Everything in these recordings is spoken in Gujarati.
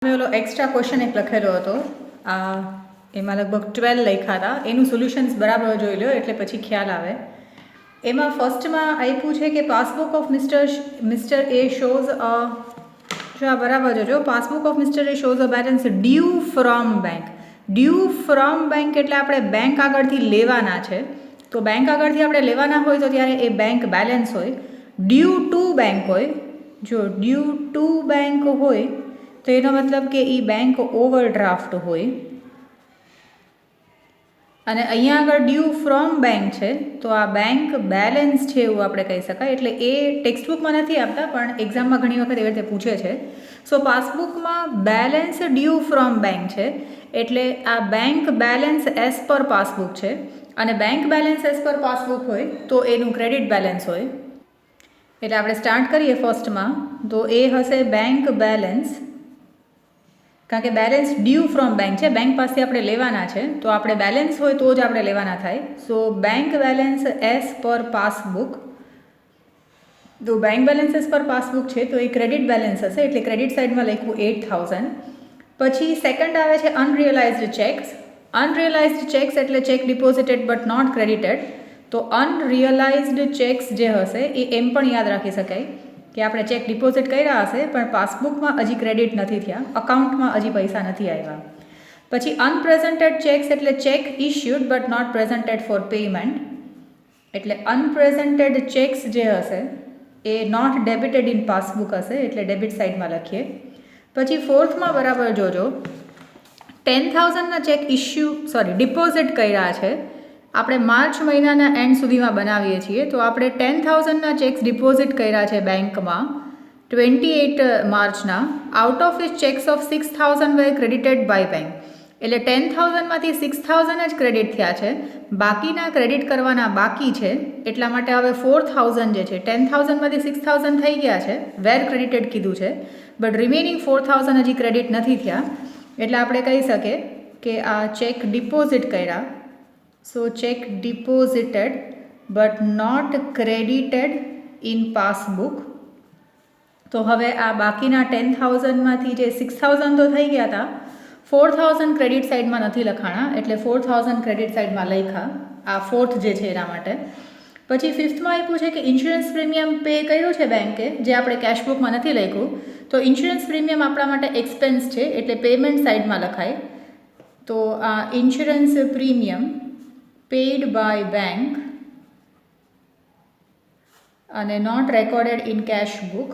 મેં ઓલો એક્સ્ટ્રા ક્વેશ્ચન એક લખેલો હતો એમાં લગભગ 12 લખ્યા હતા. એનું સોલ્યુશન્સ બરાબર જોઈ લો એટલે પછી ખ્યાલ આવે. એમાં ફર્સ્ટમાં આપ્યું છે કે passbook of mister A shows જો આ બરાબર જોજો. Passbook of mister A shows a balance due from bank. Due from bank એટલે આપણે બેંક આગળથી લેવાના છે. તો બેંક આગળથી આપણે લેવાના હોય તો ત્યારે એ બેંક બેલેન્સ હોય. ડ્યુ ટુ બેંક હોય. જો ડ્યુ ટુ બેંક હોય તો એનો મતલબ કે એ બેંક ઓવરડ્રાફ્ટ હોય. અને અહીંયા આગળ ડ્યુ ફ્રોમ બેંક છે તો આ બેંક બેલેન્સ છે એવું આપણે કહી શકાય. એટલે એ ટેક્સ્ટબુકમાં નથી આપતા પણ એક્ઝામમાં ઘણી વખત એવી રીતે પૂછે છે. સો પાસબુકમાં બેલેન્સ ડ્યુ ફ્રોમ બેંક છે એટલે આ bank balance as per passbook છે. અને bank balance as per passbook હોય તો એનું ક્રેડિટ બેલેન્સ હોય. એટલે આપણે સ્ટાર્ટ કરીએ ફર્સ્ટમાં તો એ હશે બેંક બેલેન્સ, કારણ કે બેલેન્સ ડ્યુ ફ્રોમ બેંક છે, બેંક પાસેથી આપણે લેવાના છે તો આપણે બેલેન્સ હોય તો જ આપણે લેવાના થાય. So bank balance as per passbook. તો bank balance as per passbook છે તો એ ક્રેડિટ બેલેન્સ હશે એટલે ક્રેડિટ સાઇડમાં લખવું 8000. પછી સેકન્ડ આવે છે અનરિયલાઇઝડ ચેક્સ. અનરિયલાઇઝડ ચેક્સ એટલે cheque deposited but not credited. તો અનરિયલાઇઝડ ચેક્સ જે હશે એ એમ પણ યાદ રાખી શકાય કે આપણે ચેક ડિપોઝિટ કર્યા હશે પણ પાસબુકમાં હજી ક્રેડિટ નથી થયા, અકાઉન્ટમાં હજી પૈસા નથી આવ્યા. પછી અનપ્રેઝન્ટેડ ચેક્સ એટલે cheque issued but not presented for payment. એટલે અનપ્રેઝન્ટેડ ચેક્સ જે હશે એ નોટ ડેબિટેડ ઇન પાસબુક હશે એટલે ડેબિટ સાઇડમાં લખીએ. પછી ફોર્થમાં બરાબર જોજો. 10,000ના ચેક ડિપોઝિટ કર્યા છે. આપણે માર્ચ મહિનાના એન્ડ સુધીમાં બનાવીએ છીએ તો આપણે 10,000ના ચેક્સ ડિપોઝિટ કર્યા છે બેંકમાં 28 માર્ચના. Out of which cheques of 6,000 were credited by bank. એટલે 10,000માંથી 6,000 જ ક્રેડિટ થયા છે, બાકીના ક્રેડિટ કરવાના બાકી છે. એટલા માટે હવે 4,000 જે છે, 10,000માંથી 6,000 થઈ ગયા છે, વેર ક્રેડિટેડ કીધું છે, બટ રિમેનિંગ 4,000 હજી ક્રેડિટ નથી થયા. એટલે આપણે કહી શકીએ કે આ ચેક ડિપોઝિટ કર્યા. So cheque deposited but not credited in passbook. તો હવે આ બાકીના 10,000માંથી જે 6,000 તો થઈ ગયા હતા, 4,000 ક્રેડિટ સાઇડમાં નથી લખાણા એટલે 4,000 ક્રેડિટ સાઇડમાં લખ્યા. આ ફોર્થ જે છે એના માટે. પછી ફિફ્થમાં આપ્યું છે કે ઇન્સ્યોરન્સ પ્રીમિયમ પે કર્યું છે બેંકે જે આપણે કેશબુકમાં નથી લખ્યું. તો ઇન્સ્યોરન્સ પ્રીમિયમ આપણા માટે એક્સપેન્સ છે એટલે પેમેન્ટ સાઇડમાં લખાય. તો આ insurance premium paid by bank અને નોટ રેકોર્ડેડ ઇન કેશબુક.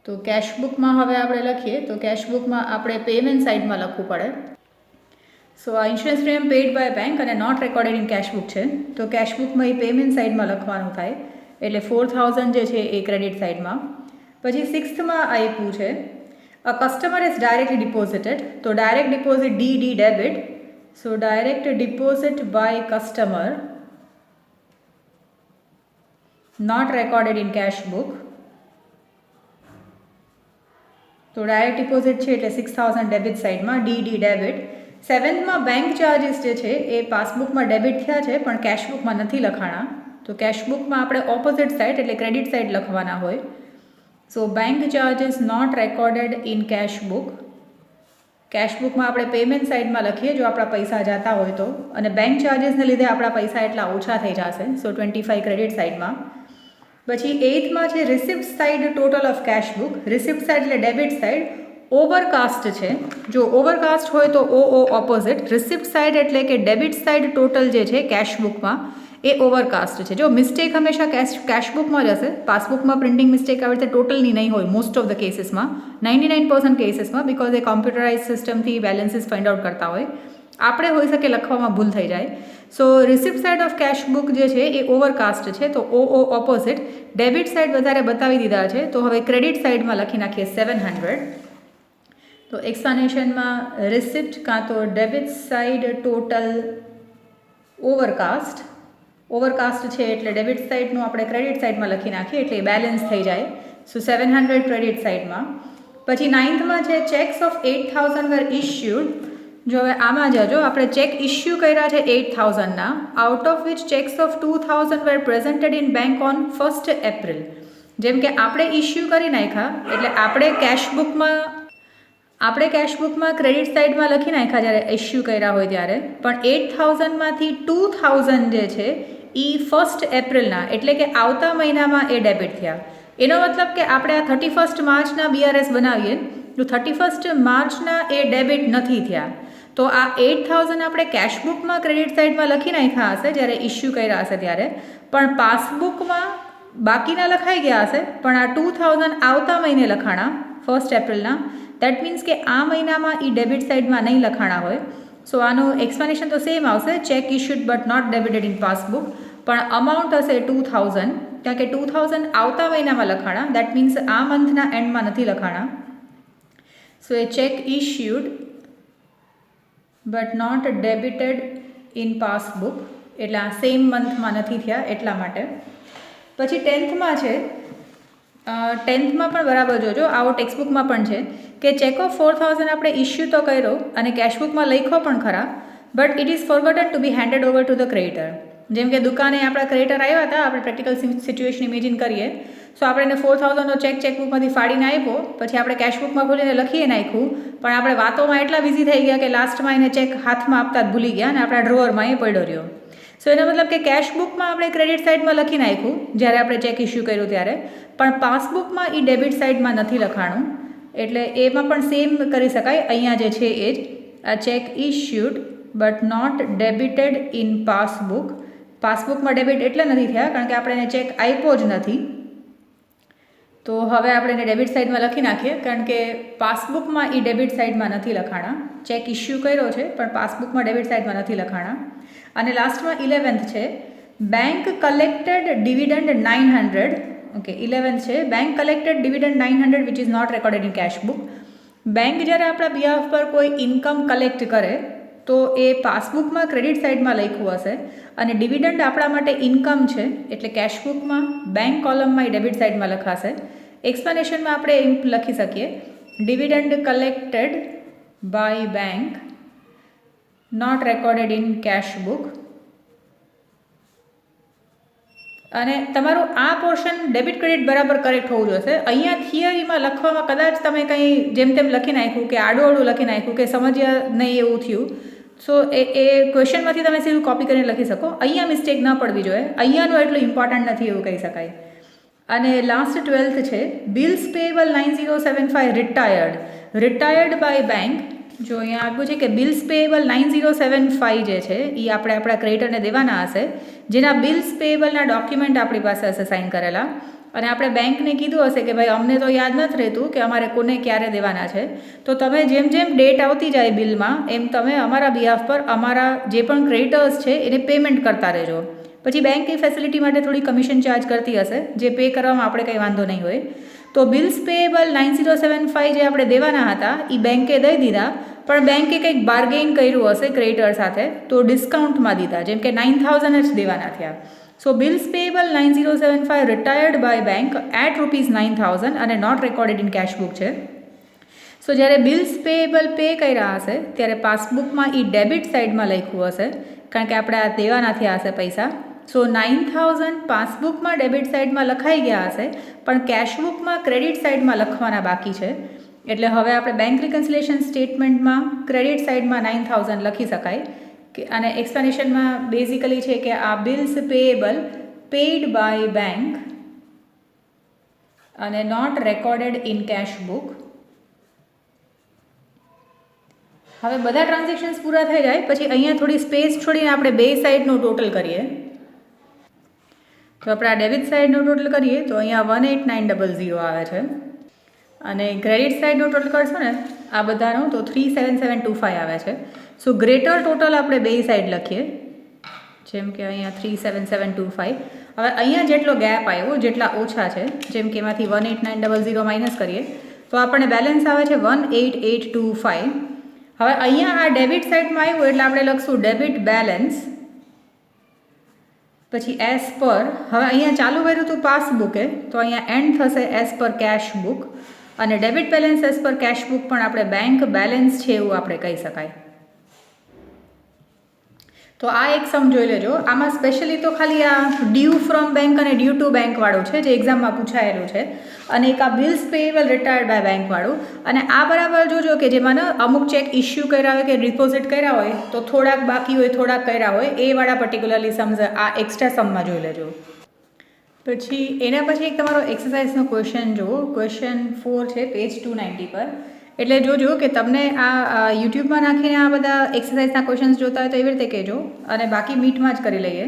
તો કેશબુકમાં હવે આપણે લખીએ તો કેશબુકમાં આપણે પેમેન્ટ સાઇડમાં લખવું પડે. સો આ insurance premium paid by bank અને નોટ રેકોર્ડેડ ઇન કેશબુક છે તો કેશબુકમાં એ પેમેન્ટ સાઇડમાં લખવાનું થાય એટલે 4,000 જે છે એ ક્રેડિટ સાઇડમાં. પછી સિક્સ્થમાં આપ્યું છે a customer is directly deposited. તો direct deposit D debit. So direct deposit by customer not recorded in cashbook. તો ડાયરેક્ટ ડિપોઝિટ છે એટલે 6,000 ડેબિટ સાઇડમાં ડી ડેબિટ. સેવન્થમાં બેંક ચાર્જીસ જે છે એ પાસબુકમાં ડેબિટ થયા છે પણ કેશબુકમાં નથી લખાણા. તો કેશબુકમાં આપણે ઓપોઝિટ સાઇડ એટલે ક્રેડિટ સાઇડ લખવાના હોય. So bank charges not recorded in cashbook. કેશબુકમાં આપણે પેમેન્ટ સાઇડમાં લખીએ જો આપણા પૈસા જતા હોય તો, અને બેંક ચાર્જીસને લીધે આપણા પૈસા એટલા ઓછા થઈ જશે. સો 25 ક્રેડિટ સાઇડમાં. પછી એઇથમાં છે receipt side total of cashbook. Receipt side એટલે ડેબિટ સાઇડ. ઓવરકાસ્ટ છે, જો ઓવરકાસ્ટ હોય તો ઓ ઓપોઝિટ. રિસિપ્ટ સાઇડ એટલે કે ડેબિટ સાઇડ ટોટલ જે છે કેશબુકમાં એ ઓવરકાસ્ટ છે. જો મિસ્ટેક હંમેશા કેશબુકમાં જ હશે, પાસબુકમાં પ્રિન્ટિંગ મિસ્ટેક આવી રીતે ટોટલની નહીં હોય મોસ્ટ ઓફ ધ કેસીસમાં, 99% કેસીસમાં, બિકોઝ એ કોમ્પ્યુટરાઇઝ સિસ્ટમથી બેલેન્સીસ ફાઇન્ડ આઉટ કરતા હોય. આપણે હોઈ શકે લખવામાં ભૂલ થઈ જાય. સો રિસિપ્ટ સાઇડ ઓફ કેશબુક જે છે એ ઓવરકાસ્ટ છે તો ઓ ઓપોઝિટ. ડેબિટ સાઇડ વધારે બતાવી દીધા છે તો હવે ક્રેડિટ સાઇડમાં લખી નાખીએ 700. તો એક્સપ્લેનેશનમાં રિસિપ્ટ કાં તો ડેબિટ સાઇડ ટોટલ ઓવરકાસ્ટ છે એટલે ડેબિટ સાઇડનું આપણે ક્રેડિટ સાઇડમાં લખી નાખીએ એટલે બેલેન્સ થઈ જાય. સો 700 ક્રેડિટ સાઇડમાં. પછી 9થમાં છે ચેક્સ ઓફ 8,000 વેર ઇશ્યુડ. જો હવે આમાં જજો, આપણે ચેક ઇશ્યુ કર્યા છે 8,000ના, out of which cheques of 2,000 were presented in bank on 1st April. જેમ કે આપણે ઇશ્યુ કરી નાખ્યા એટલે આપણે કેશબુકમાં આપણે કેશબુકમાં ક્રેડિટ સાઇડમાં લખી નાખ્યા જ્યારે ઇસ્યુ કર્યા હોય ત્યારે, પણ 8,000માંથી 2,000 જે છે એ 1 એપ્રિલના એટલે કે આવતા મહિનામાં એ ડેબિટ થયા. એનો મતલબ કે આપણે આ 31 માર્ચના BRS બનાવીએ તો 31 માર્ચના એ ડેબિટ નથી થયા. તો આ 8,000 આપણે કેશબુકમાં ક્રેડિટ સાઇડમાં લખી નાખ્યા હશે જ્યારે ઇસ્યુ કર્યા હશે ત્યારે, પણ પાસબુકમાં બાકીના લખાઈ ગયા હશે, પણ આ 2,000 આવતા મહિને લખાણા 1 એપ્રિલના. દેટ મીન્સ કે આ મહિનામાં એ ડેબિટ સાઇડમાં નહીં લખાણા હોય. સો આનું એક્સપ્લેનેશન તો સેમ આવશે, cheque issued but not debited in passbook, પણ અમાઉન્ટ હશે 2,000, કારણ કે 2,000 આવતા મહિનામાં લખાણા. દેટ મીન્સ આ મંથના એન્ડમાં નથી લખાણા. સો એ cheque issued but not debited in passbook, એટલે આ સેમ મંથમાં નથી થયા એટલા માટે. પછી 10thમાં છે, 10thમાં પણ બરાબર જોજો, આવો ટેક્સ્ટબુકમાં પણ છે કે ચેક ઓફ 4,000 આપણે ઇસ્યુ તો કર્યો અને કેશબુકમાં લખ્યો પણ ખરા, but it is forgotten to be handed over to the creditor. જેમ કે દુકાને આપણા ક્રેડિટર આવ્યા હતા, આપણે પ્રેક્ટિકલ સિચ્યુએશન ઇમેજિન કરીએ, સો આપણે એને 4,000નો ચેકબુકમાંથી ફાડીને આપ્યો, પછી આપણે કેશબુકમાં ખોલીને લખીએ નાખ્યું, પણ આપણે વાતોમાં એટલા બિઝી થઈ ગયા કે લાસ્ટમાં એને ચેક હાથમાં આપતા જ ભૂલી ગયા અને આપણા ડ્રોવરમાં એ પડ્યો રહ્યો. સો એનો મતલબ કે કેશબુકમાં આપણે ક્રેડિટ સાઇડમાં લખી નાખ્યું જ્યારે આપણે ચેક ઇસ્યુ કર્યું ત્યારે, પણ પાસબુકમાં એ ડેબિટ સાઇડમાં નથી લખાણું. એટલે એમાં પણ સેમ કરી શકાય. અહીંયા જે છે એ જ આ cheque issued but not debited in passbook. પાસબુકમાં ડેબિટ એટલે નથી થયા કારણ કે આપણે એને ચેક આપ્યો જ નથી. તો હવે આપણે એને ડેબિટ સાઇડમાં લખી નાખીએ, કારણ કે પાસબુકમાં એ ડેબિટ સાઇડમાં નથી લખાણા. ચેક ઇસ્યુ કર્યો છે પણ પાસબુકમાં ડેબિટ સાઇડમાં નથી લખાણા. અને લાસ્ટમાં 11th છે, bank collected dividend 900. Okay, 11th છે, bank collected dividend 900 which is not recorded in cashbook. Bank જ્યારે આપણા બિહાફ પર કોઈ ઇન્કમ કલેક્ટ કરે તો એ પાસબુકમાં ક્રેડિટ સાઇડમાં લખ્યું હશે અને ડિવિડન્ડ આપણા માટે ઇન્કમ છે એટલે કેશબુકમાં બેંક કોલમમાં એ ડેબિટ સાઇડમાં લખાશે. એક્સપ્લેનેશનમાં આપણે એમ લખી શકીએ, dividend collected by bank not recorded in cashbook. અને તમારું આ પોર્શન ડેબિટ ક્રેડિટ બરાબર કરેક્ટ હોવું જોઈએ. અહીંયા થિયરીમાં લખવામાં કદાચ તમે કંઈ જેમ તેમ લખી નાખ્યું કે આડું લખી નાખ્યું કે સમજ્યા નહીં એવું થયું. સો એ ક્વેશ્ચનમાંથી તમે સીધું કોપી કરીને લખી શકો. અહીંયા મિસ્ટેક ન પડવી જોઈએ, અહીંયાનું એટલું ઇમ્પોર્ટન્ટ નથી એવું કહી શકાય. અને લાસ્ટ 12th છે, bills payable 9075 retired by bank. જો અહીંયા આપ્યું છે કે બિલ્સ પેએબલ 9075 જે છે એ આપણે આપણા ક્રેડિટરને દેવાના હશે, જેના બિલ્સ પેએબલના ડોક્યુમેન્ટ આપણી પાસે હશે સાઇન કરેલા, અને આપણે બેંકને કીધું હશે કે ભાઈ અમને તો યાદ નથી રહેતું કે અમારે કોને ક્યારે દેવાના છે, તો તમે જેમ જેમ ડેટ આવતી જાય બિલમાં એમ તમે અમારા બિહાફ પર અમારા જે પણ ક્રેડિટર્સ છે એને પેમેન્ટ કરતા રહેજો. પછી બેંક એ ફેસિલિટી માટે થોડી કમિશન ચાર્જ કરતી હશે, જે પે કરવામાં આપણે કંઈ વાંધો નહીં હોય. તો બિલ્સ પેએબલ 9075 જે આપણે દેવાના હતા એ બેંકે દઈ દીધા, પણ બેંકે કંઈક બાર્ગેન કર્યું હશે ક્રેડિટર સાથે તો ડિસ્કાઉન્ટમાં દીધા, જેમ કે 9,000 જ દેવાના થયા. So bills payable 9075 retired by bank at ₹9,000 અને નોટ રેકોર્ડેડ ઇન કેશબુક છે. સો જ્યારે બિલ્સ પેએબલ પે કર્યા હશે ત્યારે પાસબુકમાં એ ડેબિટ સાઇડમાં લખ્યું હશે, કારણ કે આપણે આ દેવાના થયા હશે પૈસા. સો 9,000 પાસબુકમાં ડેબિટ સાઇડમાં લખાઈ ગયા હશે, પણ કેશબુકમાં ક્રેડિટ સાઇડમાં લખવાના બાકી છે. એટલે હવે આપણે બેંક રિકન્સિલેશન સ્ટેટમેન્ટમાં ક્રેડિટ સાઇડમાં 9,000 લખી શકાય. અને એક્સપ્લેનેશનમાં બેઝિકલી છે કે આ bills payable paid by bank અને નોટ રેકોર્ડેડ ઇન કેશબુક. હવે બધા ટ્રાન્ઝેક્શન્સ પૂરા થઈ જાય પછી અહીંયા થોડી સ્પેસ છોડીને આપણે બે સાઈડનું ટોટલ કરીએ. તો આપણે આ ડેબિટ સાઇડનું ટોટલ કરીએ તો અહીંયા 18900 આવે છે, અને ક્રેડિટ સાઇડનું ટોટલ કરશો ને આ બધાનું તો 37725 આવે છે. સો ગ્રેટર ટોટલ આપણે બે સાઈડ લખીએ, જેમ કે અહીંયા 37725. હવે અહીંયા જેટલો ગેપ આવ્યો, જેટલા ઓછા છે, જેમ કે એમાંથી 18900 માઇનસ કરીએ તો આપણને બેલેન્સ આવે છે 18825. હવે અહીંયા આ ડેબિટ સાઇડમાં આવ્યું એટલે આપણે લખશું ડેબિટ બેલેન્સ, પછી એઝ પર. હવે અહીંયા ચાલુ કર્યું હતું પાસબુકે તો અહીંયા એન્ડ થશે એઝ પર કેશબુક, અને ડેબિટ બેલેન્સ એઝ પર કેશબુક પણ આપણે બેંક બેલેન્સ છે એવું આપણે કહી શકાય. તો આ એક સમ જોઈ લેજો. આમાં સ્પેશિયલી તો ખાલી આ ડ્યુ ફ્રોમ બેંક અને ડ્યુ ટુ બેંક વાળું છે જે એક્ઝામમાં પૂછાયેલું છે, અને એક આ bills payable retired by bank વાળું. અને આ બરાબર જોજો કે જેમાં અમુક ચેક ઇસ્યુ કર્યા હોય કે ડિપોઝિટ કર્યા હોય તો થોડાક બાકી હોય, થોડાક કર્યા હોય, એ વાળા પર્ટિક્યુલરલી સમ્સ આ એક્સ્ટ્રા સમમાં જોઈ લેજો. પછી એના પછી એક તમારો એક્સરસાઇઝનો ક્વેશ્ચન જુઓ. ક્વેશ્ચન 4 છે પેજ 290 પર. એટલે જોજો કે તમને આ યુટ્યુબમાં નાખીને આ બધા એક્સરસાઇઝના ક્વેશ્ચન્સ જોતા હોય તો એવી રીતે કહેજો, અને બાકી મીટમાં જ કરી લઈએ.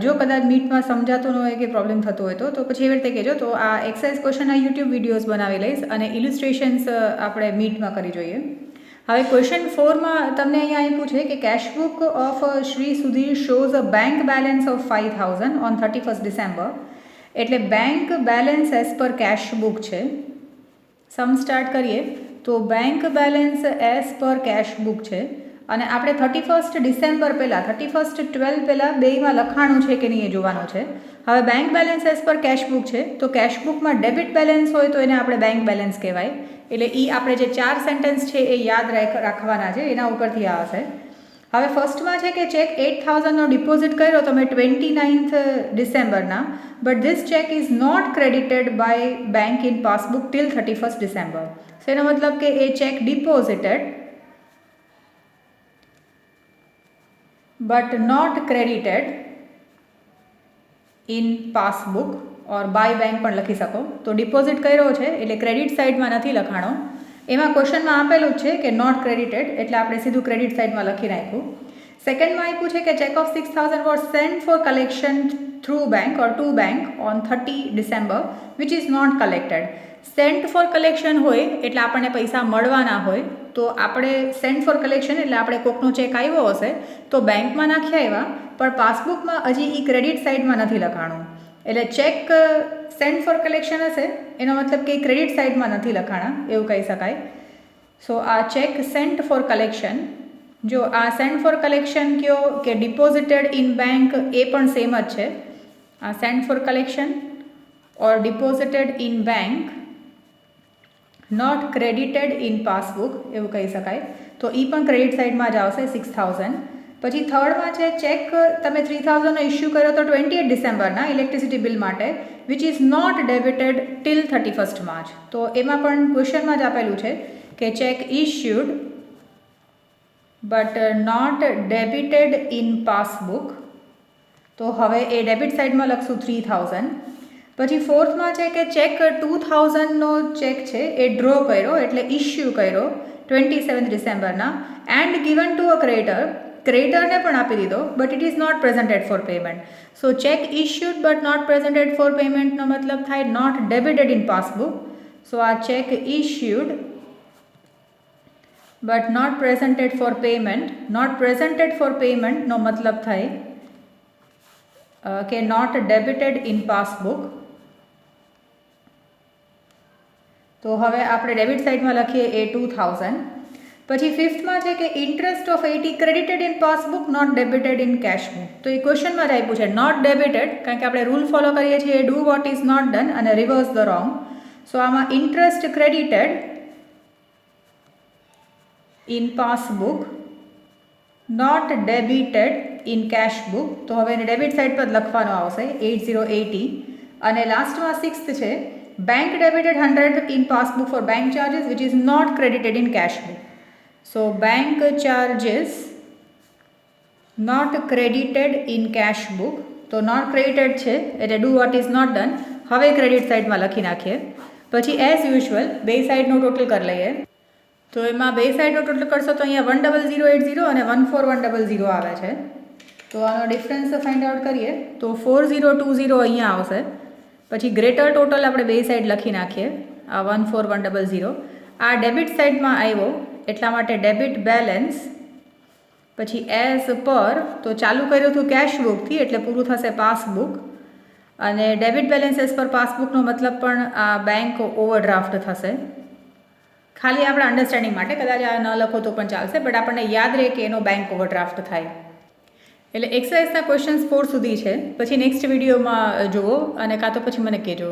જો કદાચ મીટમાં સમજાતું ન હોય કે પ્રોબ્લેમ થતો હોય તો પછી એવી રીતે કહેજો. તો આ એક્સરસાઇઝ ક્વેશ્ચનના યુટ્યુબ વિડીયોઝ બનાવી લઈશ અને ઇલિસ્ટ્રેશન્સ આપણે મીટમાં કરી જોઈએ. હવે ક્વેશ્ચન 4માં તમને અહીંયા આપ્યું છે કે cashbook of Shri Sudhir shows a bank balance of 5,000 on 31st December. એટલે bank balance as per cash book છે. સમ સ્ટાર્ટ કરીએ તો bank balance as per cash book છે, અને આપણે 31st ડિસેમ્બર પહેલાં 31st 12 પહેલાં બેમાં લખાણું છે કે નહીં એ જોવાનું છે. હવે bank balance as per cash book છે તો કેશ બુકમાં ડેબિટ બેલેન્સ હોય તો એને આપણે બેંક બેલેન્સ કહેવાય. એટલે એ આપણે જે 4 સેન્ટેન્સ છે એ યાદ રાખવાના છે, એના ઉપરથી આવશે. હવે ફર્સ્ટમાં છે કે ચેક 8,000નો ડિપોઝિટ કર્યો તમે 29th ડિસેમ્બરના, but this cheque is not credited by bank in passbook till 31st December. So એનો મતલબ કે એ cheque deposited but not credited in passbook or by bank પણ લખી શકો. તો ડિપોઝિટ કર્યો છે એટલે ક્રેડિટ સાઇડમાં નથી લખાણો. એમાં ક્વેશ્ચનમાં આપેલું જ છે કે નોટ ક્રેડિટેડ, એટલે આપણે સીધું ક્રેડિટ સાઇડમાં લખી નાખ્યું. સેકન્ડમાં આપ્યું છે કે cheque of 6,000 was sent for collection through bank or to bank on 30 December which is not collected. Sent for collection હોય એટલે આપણને પૈસા મળવાના હોય, તો આપણે સેન્ટ ફોર કલેક્શન એટલે આપણે કોકનો ચેક આવ્યો હશે તો બેંકમાં નાખી આવ્યા, પણ પાસબુકમાં હજી એ ક્રેડિટ સાઇડમાં નથી લખાણું. એટલે ચેક સેન્ટ ફોર કલેક્શન હશે એનો મતલબ કે ક્રેડિટ સાઇડમાં નથી લખાણા એવું કહી શકાય. સો આ ચેક સેન્ટ ફોર કલેક્શન, જો આ સેન્ટ ફોર કલેક્શન કયો કે ડિપોઝિટેડ ઇન બેંક એ પણ સેમ જ છે. આ sent for collection or deposited in bank not credited in passbook એવું કહી શકાય. તો એ પણ ક્રેડિટ સાઇડમાં જ આવશે 6,000. પછી થર્ડમાં છે ચેક તમે 3,000નો ઇસ્યુ કર્યો તો 28 ડિસેમ્બરના ઇલેક્ટ્રિસિટી બિલ માટે which is not debited till 31st March. તો એમાં પણ ક્વેશ્ચનમાં જ આપેલું છે કે cheque issued but not debited in passbook. તો હવે એ ડેબિટ સાઇડમાં લખશું 3,000. પછી ફોર્થમાં છે કે ચેક 2,000નો ચેક છે એ ડ્રો કર્યો એટલે ઇસ્યુ કર્યો 27th ડિસેમ્બરના એન્ડ ગિવન ટુ અ ક્રેડિટરને પણ આપી દીધો but it is not presented for payment. So cheque issued but not presented for પેમેન્ટનો મતલબ થાય not debited in passbook. So આ cheque issued but not presented for payment, not presented for પેમેન્ટનો મતલબ થાય કે નોટ ડેબિટેડ ઇન પાસબુક. તો હવે આપણે ડેબિટ સાઇડમાં લખીએ એ 2,000. પછી ફિફ્થમાં છે કે interest of 80 credited in passbook not debited in cash book. તો એ ક્વેશ્ચનમાં જ આપ્યું છે નોટ ડેબિટેડ, કારણ કે આપણે રૂલ ફોલો કરીએ છીએ do what is not done અને રિવર્સ ધ રોંગ. સો આમાં interest credited in passbook not debited in cash book. તો હવે એને ડેબિટ સાઇડ પર લખવાનું આવશે 8080. અને લાસ્ટમાં સિક્સ્થ છે bank debited 100 in passbook for bank charges which is not credited in cash book. So bank charges not credited in cash book. તો નોટ ક્રેડિટેડ છે એટલે do what is not done. હવે ક્રેડિટ સાઇડમાં લખી નાખીએ. પછી એઝ યુઝ્યુઅલ બે સાઇડનું ટોટલ કરી લઈએ. તો એમાં બે સાઇડનું ટોટલ કરશો તો અહીંયા 10080 અને 14100 આવે છે. તો આનો ડિફરન્સ ફાઇન્ડ આઉટ કરીએ તો 4020 અહીંયા આવશે. પછી ગ્રેટર ટોટલ આપણે બે સાઈડ લખી નાખીએ આ 14100. આ ડેબિટ સાઇડમાં આવ્યો એટલા માટે ડેબિટ બેલેન્સ. પછી એઝ પર તો ચાલુ કર્યું હતું કેશ બુકથી એટલે પૂરું થશે પાસબુક. અને ડેબિટ બેલેન્સ એઝ પર પાસબુકનો મતલબ પણ આ બેંક ઓવરડ્રાફ્ટ થશે. ખાલી આપણા અન્ડરસ્ટેન્ડિંગ માટે, કદાચ આ ન લખો તો પણ ચાલશે, બટ આપણને યાદ રહે કે એનો બેંક ઓવરડ્રાફ્ટ થાય. એટલે એક્સરસાઇઝના ક્વેશ્ચન્સ 4 સુધી છે. પછી નેક્સ્ટ વિડીયોમાં જુઓ અને કાં તો પછી મને કહેજો.